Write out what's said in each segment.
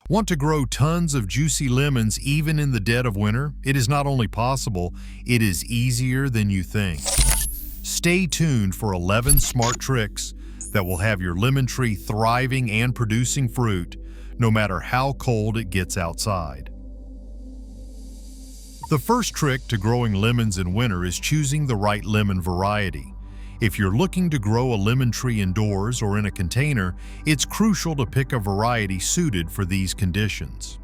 Want to grow tons of juicy lemons even in the dead of winter? It is not only possible, it is easier than you think. Stay tuned for 11 smart tricks that will have your lemon tree thriving and producing fruit, no matter how cold it gets outside. The first trick to growing lemons in winter is choosing the right lemon variety. If you're looking to grow a lemon tree indoors or in a container, it's crucial to pick a variety suited for these conditions.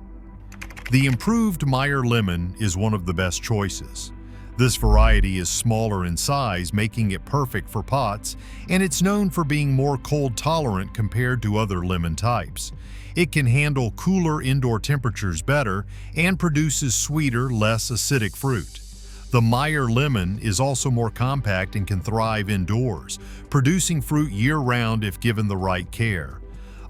The improved Meyer lemon is one of the best choices. This variety is smaller in size, making it perfect for pots, and it's known for being more cold tolerant compared to other lemon types. It can handle cooler indoor temperatures better and produces sweeter, less acidic fruit. The Meyer lemon is also more compact and can thrive indoors, producing fruit year-round if given the right care.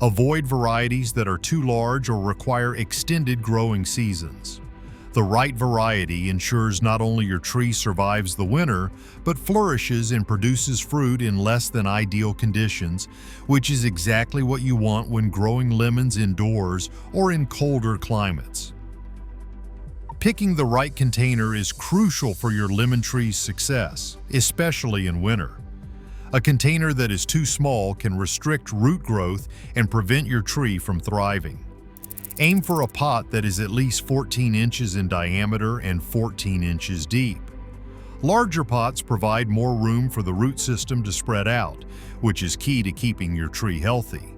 Avoid varieties that are too large or require extended growing seasons. The right variety ensures not only your tree survives the winter, but flourishes and produces fruit in less than ideal conditions, which is exactly what you want when growing lemons indoors or in colder climates. Picking the right container is crucial for your lemon tree's success, especially in winter. A container that is too small can restrict root growth and prevent your tree from thriving. Aim for a pot that is at least 14 inches in diameter and 14 inches deep. Larger pots provide more room for the root system to spread out, which is key to keeping your tree healthy.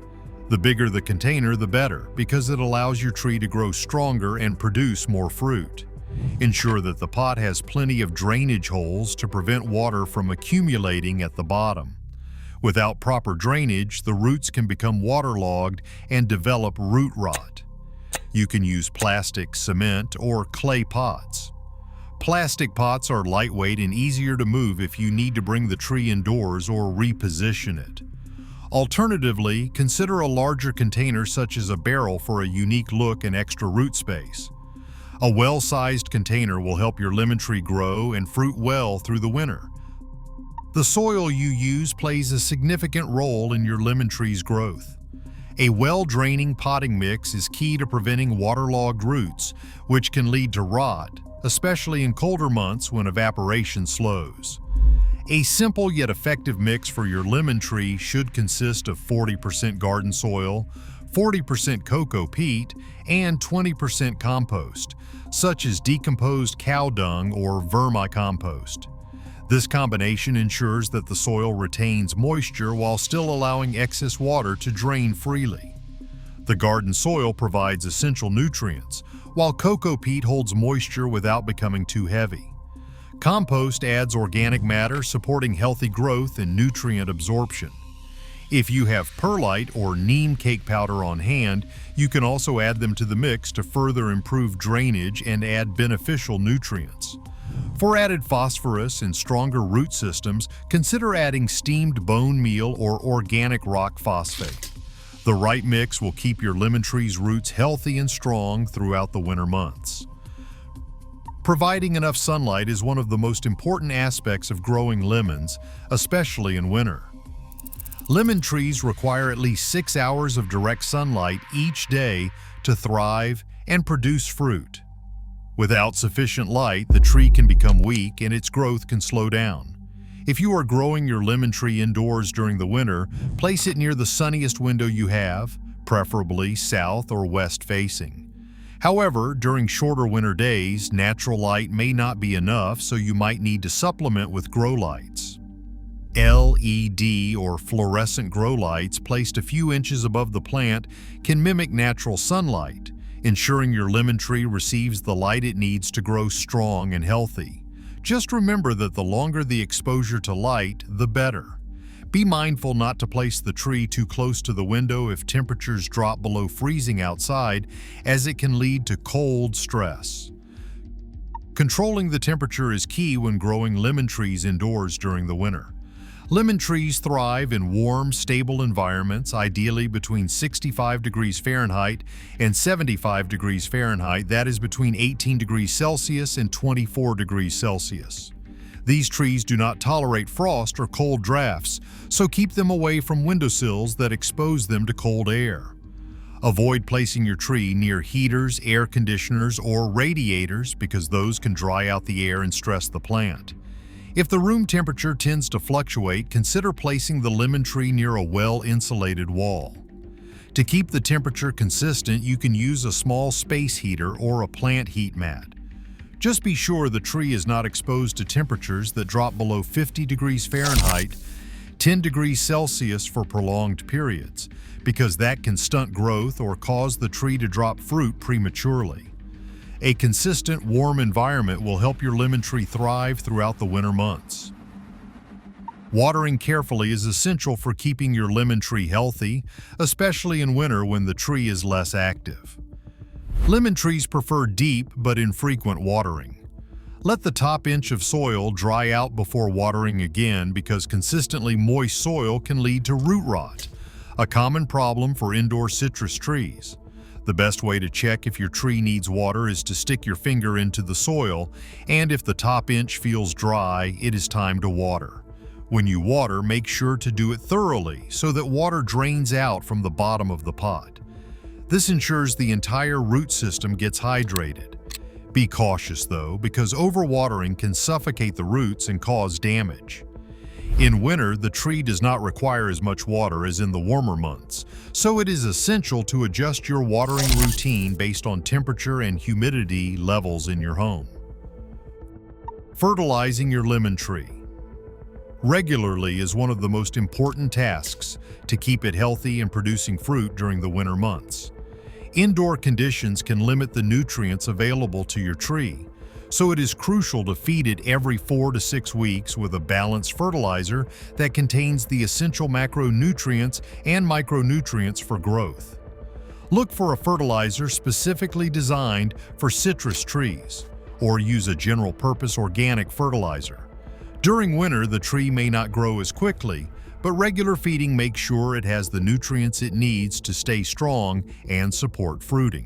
The bigger the container, the better, because it allows your tree to grow stronger and produce more fruit. Ensure that the pot has plenty of drainage holes to prevent water from accumulating at the bottom. Without proper drainage, the roots can become waterlogged and develop root rot. You can use plastic, cement, or clay pots. Plastic pots are lightweight and easier to move if you need to bring the tree indoors or reposition it. Alternatively, consider a larger container such as a barrel for a unique look and extra root space. A well-sized container will help your lemon tree grow and fruit well through the winter. The soil you use plays a significant role in your lemon tree's growth. A well-draining potting mix is key to preventing waterlogged roots, which can lead to rot, especially in colder months when evaporation slows. A simple yet effective mix for your lemon tree should consist of 40% garden soil, 40% cocoa peat, and 20% compost, such as decomposed cow dung or vermicompost. This combination ensures that the soil retains moisture while still allowing excess water to drain freely. The garden soil provides essential nutrients, while cocoa peat holds moisture without becoming too heavy. Compost adds organic matter, supporting healthy growth and nutrient absorption. If you have perlite or neem cake powder on hand, you can also add them to the mix to further improve drainage and add beneficial nutrients. For added phosphorus and stronger root systems, consider adding steamed bone meal or organic rock phosphate. The right mix will keep your lemon tree's roots healthy and strong throughout the winter months. Providing enough sunlight is one of the most important aspects of growing lemons, especially in winter. Lemon trees require at least 6 hours of direct sunlight each day to thrive and produce fruit. Without sufficient light, the tree can become weak and its growth can slow down. If you are growing your lemon tree indoors during the winter, place it near the sunniest window you have, preferably south or west facing. However, during shorter winter days, natural light may not be enough, so you might need to supplement with grow lights. LED or fluorescent grow lights placed a few inches above the plant can mimic natural sunlight, ensuring your lemon tree receives the light it needs to grow strong and healthy. Just remember that the longer the exposure to light, the better. Be mindful not to place the tree too close to the window if temperatures drop below freezing outside, as it can lead to cold stress. Controlling the temperature is key when growing lemon trees indoors during the winter. Lemon trees thrive in warm, stable environments, ideally between 65 degrees Fahrenheit and 75 degrees Fahrenheit, that is between 18 degrees Celsius and 24 degrees Celsius. These trees do not tolerate frost or cold drafts, so keep them away from windowsills that expose them to cold air. Avoid placing your tree near heaters, air conditioners, or radiators because those can dry out the air and stress the plant. If the room temperature tends to fluctuate, consider placing the lemon tree near a well-insulated wall. To keep the temperature consistent, you can use a small space heater or a plant heat mat. Just be sure the tree is not exposed to temperatures that drop below 50 degrees Fahrenheit, 10 degrees Celsius for prolonged periods, because that can stunt growth or cause the tree to drop fruit prematurely. A consistent, warm environment will help your lemon tree thrive throughout the winter months. Watering carefully is essential for keeping your lemon tree healthy, especially in winter when the tree is less active. Lemon trees prefer deep but infrequent watering. Let the top inch of soil dry out before watering again because consistently moist soil can lead to root rot, a common problem for indoor citrus trees. The best way to check if your tree needs water is to stick your finger into the soil, and if the top inch feels dry, it is time to water. When you water, make sure to do it thoroughly so that water drains out from the bottom of the pot. This ensures the entire root system gets hydrated. Be cautious though, because overwatering can suffocate the roots and cause damage. In winter, the tree does not require as much water as in the warmer months, so it is essential to adjust your watering routine based on temperature and humidity levels in your home. Fertilizing your lemon tree regularly is one of the most important tasks to keep it healthy and producing fruit during the winter months. Indoor conditions can limit the nutrients available to your tree, so it is crucial to feed it every 4 to 6 weeks with a balanced fertilizer that contains the essential macronutrients and micronutrients for growth. Look for a fertilizer specifically designed for citrus trees, or use a general-purpose organic fertilizer. During winter, the tree may not grow as quickly, but regular feeding makes sure it has the nutrients it needs to stay strong and support fruiting.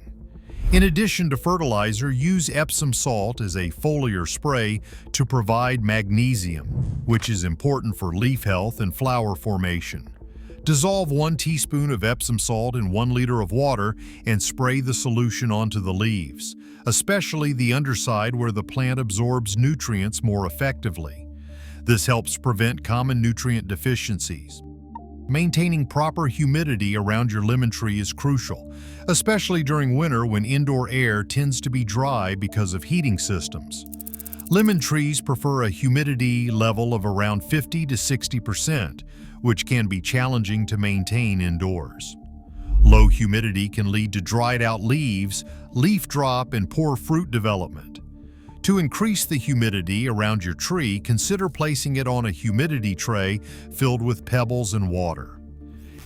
In addition to fertilizer, use Epsom salt as a foliar spray to provide magnesium, which is important for leaf health and flower formation. Dissolve 1 teaspoon of Epsom salt in 1 liter of water and spray the solution onto the leaves, especially the underside where the plant absorbs nutrients more effectively. This helps prevent common nutrient deficiencies. Maintaining proper humidity around your lemon tree is crucial, especially during winter when indoor air tends to be dry because of heating systems. Lemon trees prefer a humidity level of around 50 to 60%, which can be challenging to maintain indoors. Low humidity can lead to dried out leaves, leaf drop, and poor fruit development. To increase the humidity around your tree, consider placing it on a humidity tray filled with pebbles and water.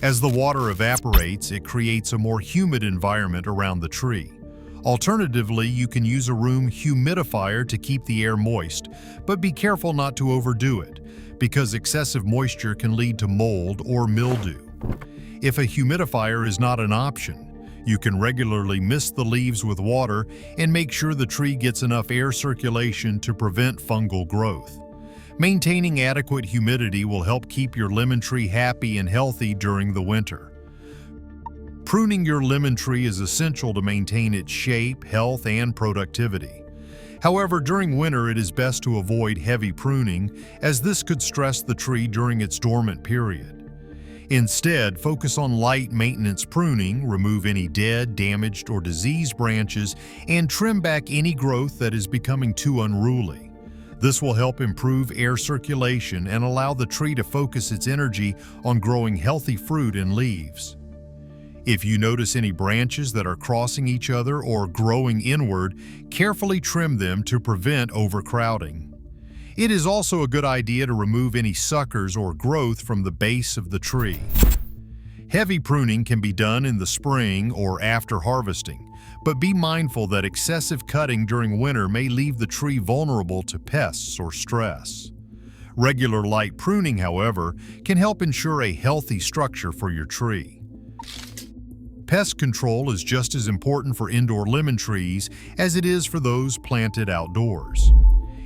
As the water evaporates, it creates a more humid environment around the tree. Alternatively, you can use a room humidifier to keep the air moist, but be careful not to overdo it, because excessive moisture can lead to mold or mildew. If a humidifier is not an option, you can regularly mist the leaves with water and make sure the tree gets enough air circulation to prevent fungal growth. Maintaining adequate humidity will help keep your lemon tree happy and healthy during the winter. Pruning your lemon tree is essential to maintain its shape, health, and productivity. However, during winter it is best to avoid heavy pruning, as this could stress the tree during its dormant period. Instead, focus on light maintenance pruning, remove any dead, damaged, or diseased branches, and trim back any growth that is becoming too unruly. This will help improve air circulation and allow the tree to focus its energy on growing healthy fruit and leaves. If you notice any branches that are crossing each other or growing inward, carefully trim them to prevent overcrowding. It is also a good idea to remove any suckers or growth from the base of the tree. Heavy pruning can be done in the spring or after harvesting, but be mindful that excessive cutting during winter may leave the tree vulnerable to pests or stress. Regular light pruning, however, can help ensure a healthy structure for your tree. Pest control is just as important for indoor lemon trees as it is for those planted outdoors.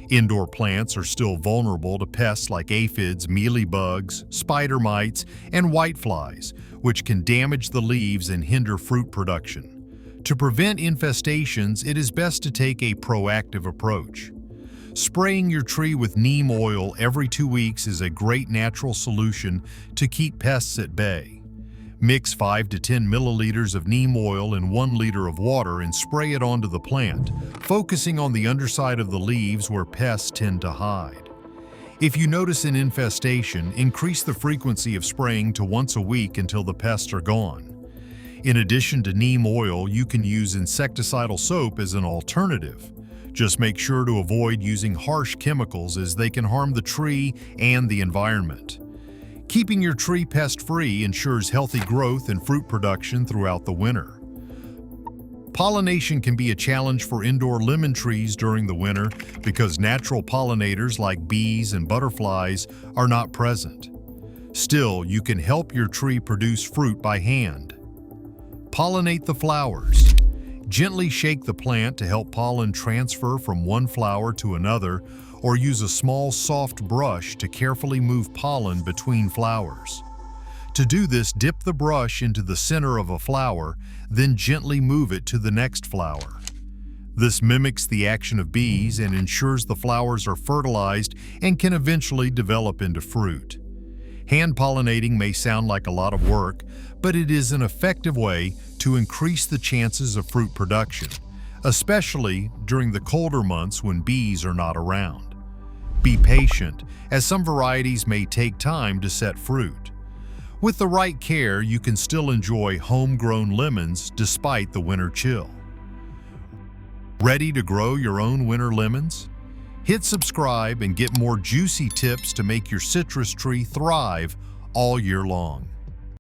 Indoor plants are still vulnerable to pests like aphids, mealybugs, spider mites, and whiteflies, which can damage the leaves and hinder fruit production. To prevent infestations, it is best to take a proactive approach. Spraying your tree with neem oil every 2 weeks is a great natural solution to keep pests at bay. Mix 5 to 10 milliliters of neem oil in 1 liter of water and spray it onto the plant, focusing on the underside of the leaves where pests tend to hide. If you notice an infestation, increase the frequency of spraying to once a week until the pests are gone. In addition to neem oil, you can use insecticidal soap as an alternative. Just make sure to avoid using harsh chemicals as they can harm the tree and the environment. Keeping your tree pest-free ensures healthy growth and fruit production throughout the winter. Pollination can be a challenge for indoor lemon trees during the winter because natural pollinators like bees and butterflies are not present. Still, you can help your tree produce fruit by hand. Pollinate the flowers. Gently shake the plant to help pollen transfer from one flower to another, or use a small soft brush to carefully move pollen between flowers. To do this, dip the brush into the center of a flower, then gently move it to the next flower. This mimics the action of bees and ensures the flowers are fertilized and can eventually develop into fruit. Hand pollinating may sound like a lot of work, but it is an effective way to increase the chances of fruit production, especially during the colder months when bees are not around. Be patient, as some varieties may take time to set fruit. With the right care, you can still enjoy homegrown lemons despite the winter chill. Ready to grow your own winter lemons? Hit subscribe and get more juicy tips to make your citrus tree thrive all year long.